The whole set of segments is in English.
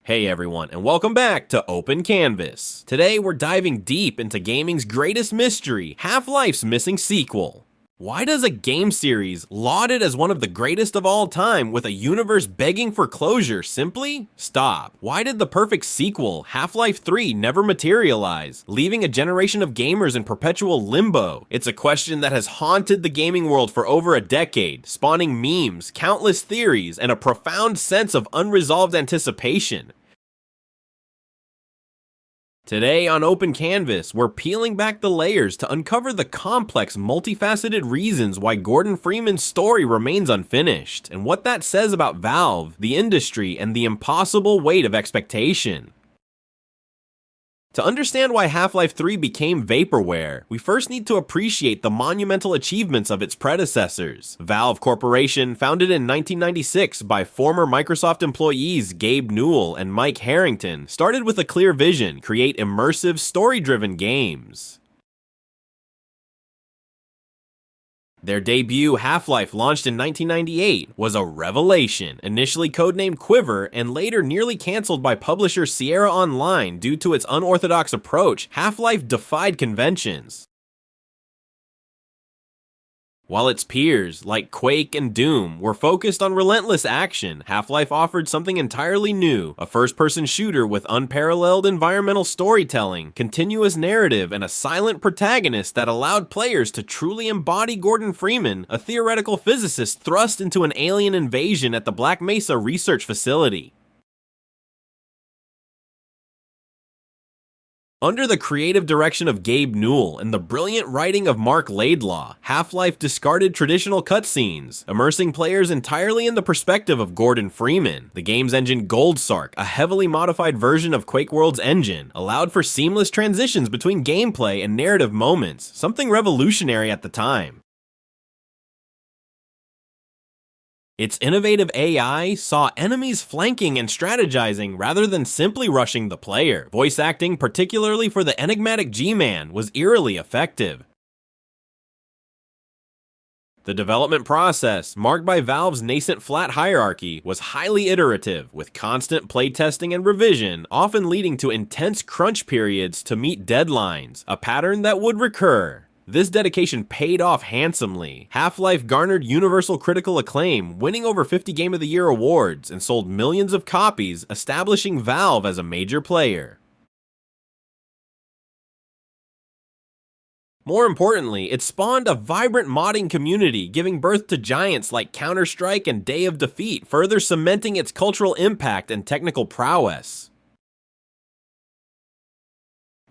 Hey everyone, and welcome back to Open Canvas. Today we're diving deep into gaming's greatest mystery, Half-Life's missing sequel. Why does a game series, lauded as one of the greatest of all time with a universe begging for closure, simply stop? Why did the perfect sequel, Half-Life 3, never materialize, leaving a generation of gamers in perpetual limbo? It's a question that has haunted the gaming world for over a decade, spawning memes, countless theories, and a profound sense of unresolved anticipation. Today on Open Canvas, we're peeling back the layers to uncover the complex, multifaceted reasons why Gordon Freeman's story remains unfinished, and what that says about Valve, the industry, and the impossible weight of expectation. To understand why Half-Life 3 became vaporware, we first need to appreciate the monumental achievements of its predecessors. Valve Corporation, founded in 1996 by former Microsoft employees Gabe Newell and Mike Harrington, started with a clear vision: create immersive, story-driven games. Their debut, Half-Life, launched in 1998, was a revelation, initially codenamed Quiver and later nearly cancelled by publisher Sierra Online due to its unorthodox approach. Half-Life defied conventions. While its peers, like Quake and Doom, were focused on relentless action, Half-Life offered something entirely new: a first-person shooter with unparalleled environmental storytelling, continuous narrative, and a silent protagonist that allowed players to truly embody Gordon Freeman, a theoretical physicist thrust into an alien invasion at the Black Mesa research facility. Under the creative direction of Gabe Newell and the brilliant writing of Marc Laidlaw, Half-Life discarded traditional cutscenes, immersing players entirely in the perspective of Gordon Freeman. The game's engine Goldsark, a heavily modified version of Quake World's engine, allowed for seamless transitions between gameplay and narrative moments, something revolutionary at the time. Its innovative AI saw enemies flanking and strategizing rather than simply rushing the player. Voice acting, particularly for the enigmatic G-Man, was eerily effective. The development process, marked by Valve's nascent flat hierarchy, was highly iterative, with constant playtesting and revision, often leading to intense crunch periods to meet deadlines, a pattern that would recur. This dedication paid off handsomely. Half-Life garnered universal critical acclaim, winning over 50 Game of the Year awards, and sold millions of copies, establishing Valve as a major player. More importantly, it spawned a vibrant modding community, giving birth to giants like Counter-Strike and Day of Defeat, further cementing its cultural impact and technical prowess.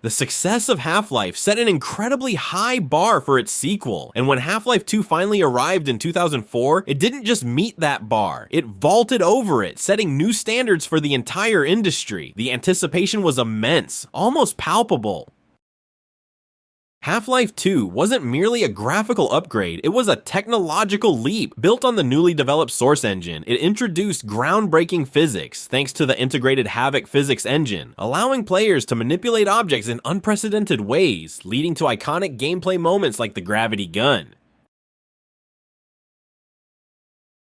The success of Half-Life set an incredibly high bar for its sequel, and when Half-Life 2 finally arrived in 2004, it didn't just meet that bar, it vaulted over it, setting new standards for the entire industry. The anticipation was immense, almost palpable. Half-Life 2 wasn't merely a graphical upgrade, it was a technological leap. Built on the newly developed Source engine, it introduced groundbreaking physics thanks to the integrated Havoc physics engine, allowing players to manipulate objects in unprecedented ways, leading to iconic gameplay moments like the gravity gun.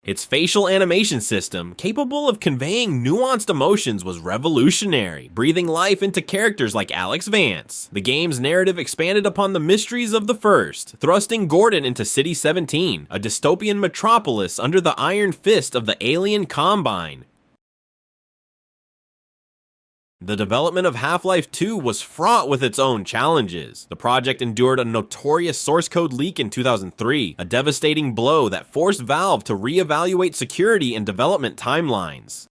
Its facial animation system, capable of conveying nuanced emotions, was revolutionary, breathing life into characters like Alyx Vance. The game's narrative expanded upon the mysteries of the first, thrusting Gordon into City 17, a dystopian metropolis under the iron fist of the alien Combine. The development of Half-Life 2 was fraught with its own challenges. The project endured a notorious source code leak in 2003, a devastating blow that forced Valve to reevaluate security and development timelines.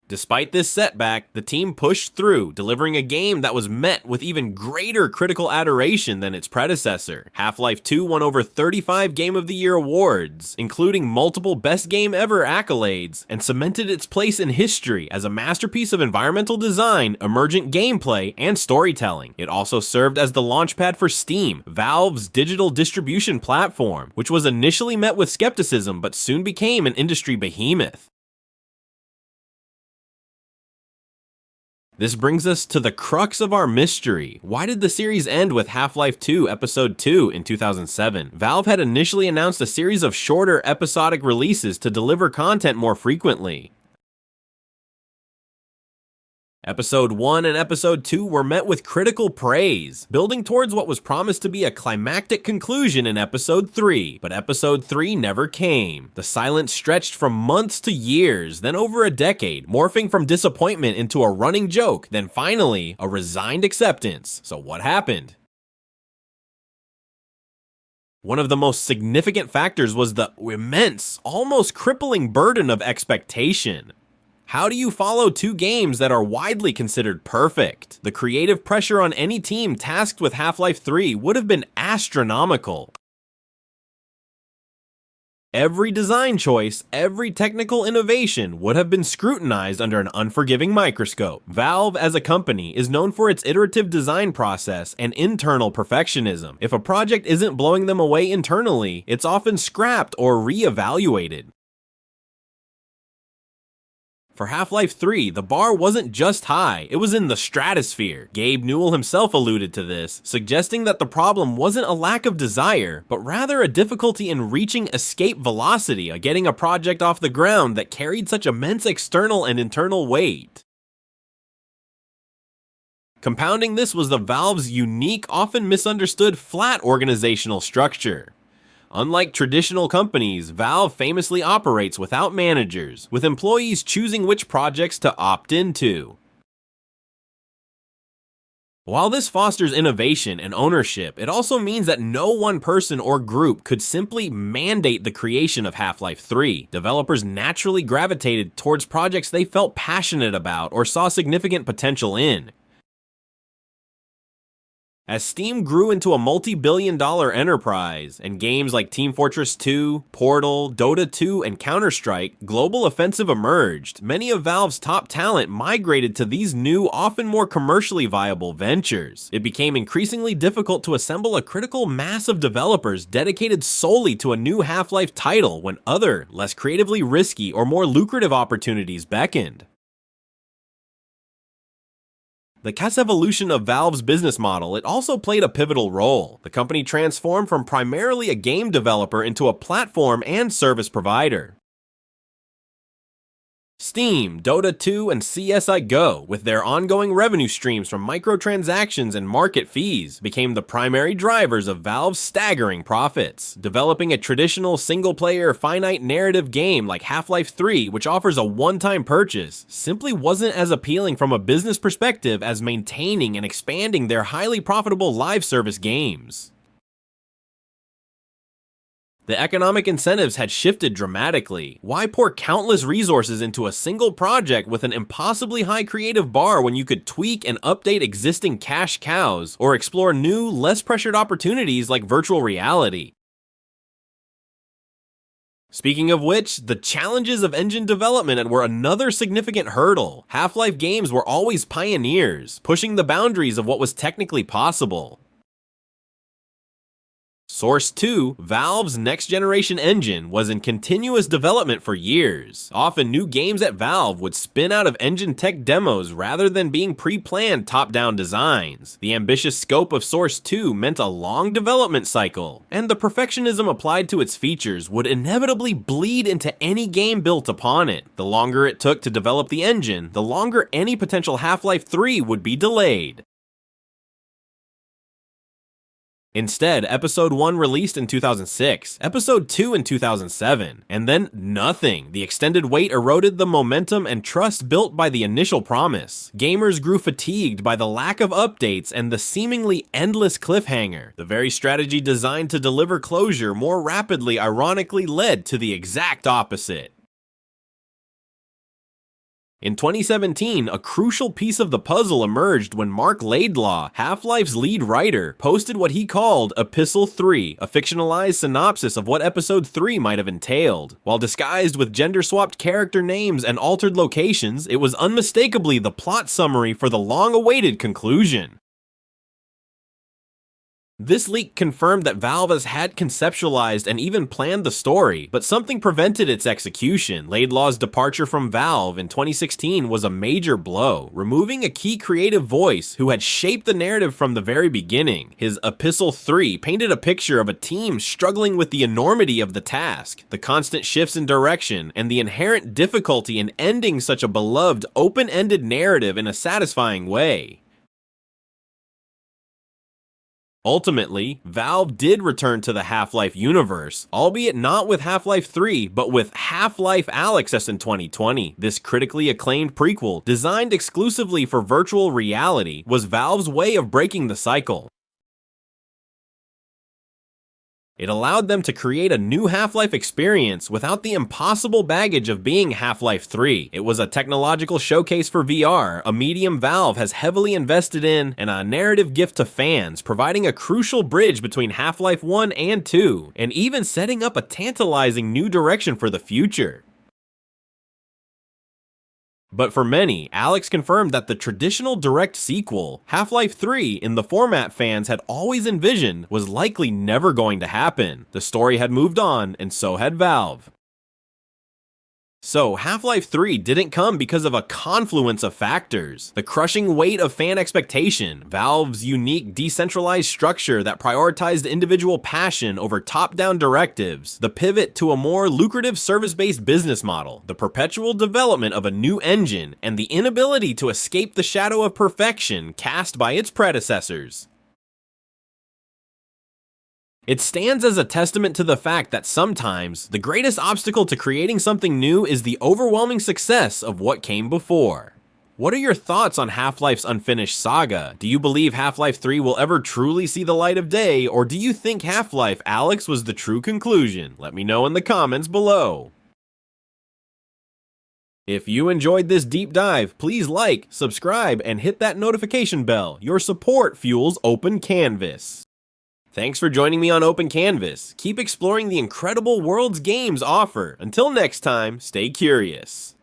Despite this setback, the team pushed through, delivering a game that was met with even greater critical adoration than its predecessor. Half-Life 2 won over 35 Game of the Year awards, including multiple Best Game Ever accolades, and cemented its place in history as a masterpiece of environmental design, emergent gameplay, and storytelling. It also served as the launchpad for Steam, Valve's digital distribution platform, which was initially met with skepticism but soon became an industry behemoth. This brings us to the crux of our mystery. Why did the series end with Half-Life 2 Episode 2 in 2007? Valve had initially announced a series of shorter episodic releases to deliver content more frequently. Episode 1 and Episode 2 were met with critical praise, building towards what was promised to be a climactic conclusion in Episode 3, but Episode 3 never came. The silence stretched from months to years, then over a decade, morphing from disappointment into a running joke, then finally, a resigned acceptance. So what happened? One of the most significant factors was the immense, almost crippling burden of expectation. How do you follow two games that are widely considered perfect? The creative pressure on any team tasked with Half-Life 3 would have been astronomical. Every design choice, every technical innovation would have been scrutinized under an unforgiving microscope. Valve, as a company, is known for its iterative design process and internal perfectionism. If a project isn't blowing them away internally, it's often scrapped or re-evaluated. For Half-Life 3, the bar wasn't just high, it was in the stratosphere. Gabe Newell himself alluded to this, suggesting that the problem wasn't a lack of desire, but rather a difficulty in reaching escape velocity, getting a project off the ground that carried such immense external and internal weight. Compounding this was the Valve's unique, often misunderstood, flat organizational structure. Unlike traditional companies, Valve famously operates without managers, with employees choosing which projects to opt into. While this fosters innovation and ownership, it also means that no one person or group could simply mandate the creation of Half-Life 3. Developers naturally gravitated towards projects they felt passionate about or saw significant potential in. As Steam grew into a multi-billion-dollar enterprise, and games like Team Fortress 2, Portal, Dota 2, and Counter-Strike, global offensive emerged. Many of Valve's top talent migrated to these new, often more commercially viable ventures. It became increasingly difficult to assemble a critical mass of developers dedicated solely to a new Half-Life title when other, less creatively risky or more lucrative opportunities beckoned. The evolution of Valve's business model, it also played a pivotal role. The company transformed from primarily a game developer into a platform and service provider. Steam, Dota 2, and CS:GO, with their ongoing revenue streams from microtransactions and market fees, became the primary drivers of Valve's staggering profits. Developing a traditional single-player, finite narrative game like Half-Life 3, which offers a one-time purchase, simply wasn't as appealing from a business perspective as maintaining and expanding their highly profitable live service games. The economic incentives had shifted dramatically. Why pour countless resources into a single project with an impossibly high creative bar when you could tweak and update existing cash cows, or explore new, less pressured opportunities like virtual reality? Speaking of which, the challenges of engine development were another significant hurdle. Half-Life games were always pioneers, pushing the boundaries of what was technically possible. Source 2, Valve's next-generation engine, was in continuous development for years. Often new games at Valve would spin out of engine tech demos rather than being pre-planned top-down designs. The ambitious scope of Source 2 meant a long development cycle, and the perfectionism applied to its features would inevitably bleed into any game built upon it. The longer it took to develop the engine, the longer any potential Half-Life 3 would be delayed. Instead, Episode 1 released in 2006, Episode 2 in 2007, and then nothing. The extended wait eroded the momentum and trust built by the initial promise. Gamers grew fatigued by the lack of updates and the seemingly endless cliffhanger. The very strategy designed to deliver closure more rapidly ironically led to the exact opposite. In 2017, a crucial piece of the puzzle emerged when Marc Laidlaw, Half-Life's lead writer, posted what he called Epistle 3, a fictionalized synopsis of what Episode 3 might have entailed. While disguised with gender-swapped character names and altered locations, it was unmistakably the plot summary for the long-awaited conclusion. This leak confirmed that Valve had conceptualized and even planned the story, but something prevented its execution. Laidlaw's departure from Valve in 2016 was a major blow, removing a key creative voice who had shaped the narrative from the very beginning. His Epistle 3 painted a picture of a team struggling with the enormity of the task, the constant shifts in direction, and the inherent difficulty in ending such a beloved, open-ended narrative in a satisfying way. Ultimately, Valve did return to the Half-Life universe, albeit not with Half-Life 3, but with Half-Life Alyx in 2020. This critically acclaimed prequel, designed exclusively for virtual reality, was Valve's way of breaking the cycle. It allowed them to create a new Half-Life experience without the impossible baggage of being Half-Life 3. It was a technological showcase for VR, a medium Valve has heavily invested in, and a narrative gift to fans, providing a crucial bridge between Half-Life 1 and 2, and even setting up a tantalizing new direction for the future. But for many, Alyx confirmed that the traditional direct sequel, Half-Life 3, in the format fans had always envisioned, was likely never going to happen. The story had moved on, and so had Valve. So, Half-Life 3 didn't come because of a confluence of factors. The crushing weight of fan expectation, Valve's unique decentralized structure that prioritized individual passion over top-down directives, the pivot to a more lucrative service-based business model, the perpetual development of a new engine, and the inability to escape the shadow of perfection cast by its predecessors. It stands as a testament to the fact that sometimes, the greatest obstacle to creating something new is the overwhelming success of what came before. What are your thoughts on Half-Life's unfinished saga? Do you believe Half-Life 3 will ever truly see the light of day, or do you think Half-Life Alyx was the true conclusion? Let me know in the comments below. If you enjoyed this deep dive, please like, subscribe, and hit that notification bell. Your support fuels Open Canvas. Thanks for joining me on Open Canvas. Keep exploring the incredible worlds games offer. Until next time, stay curious.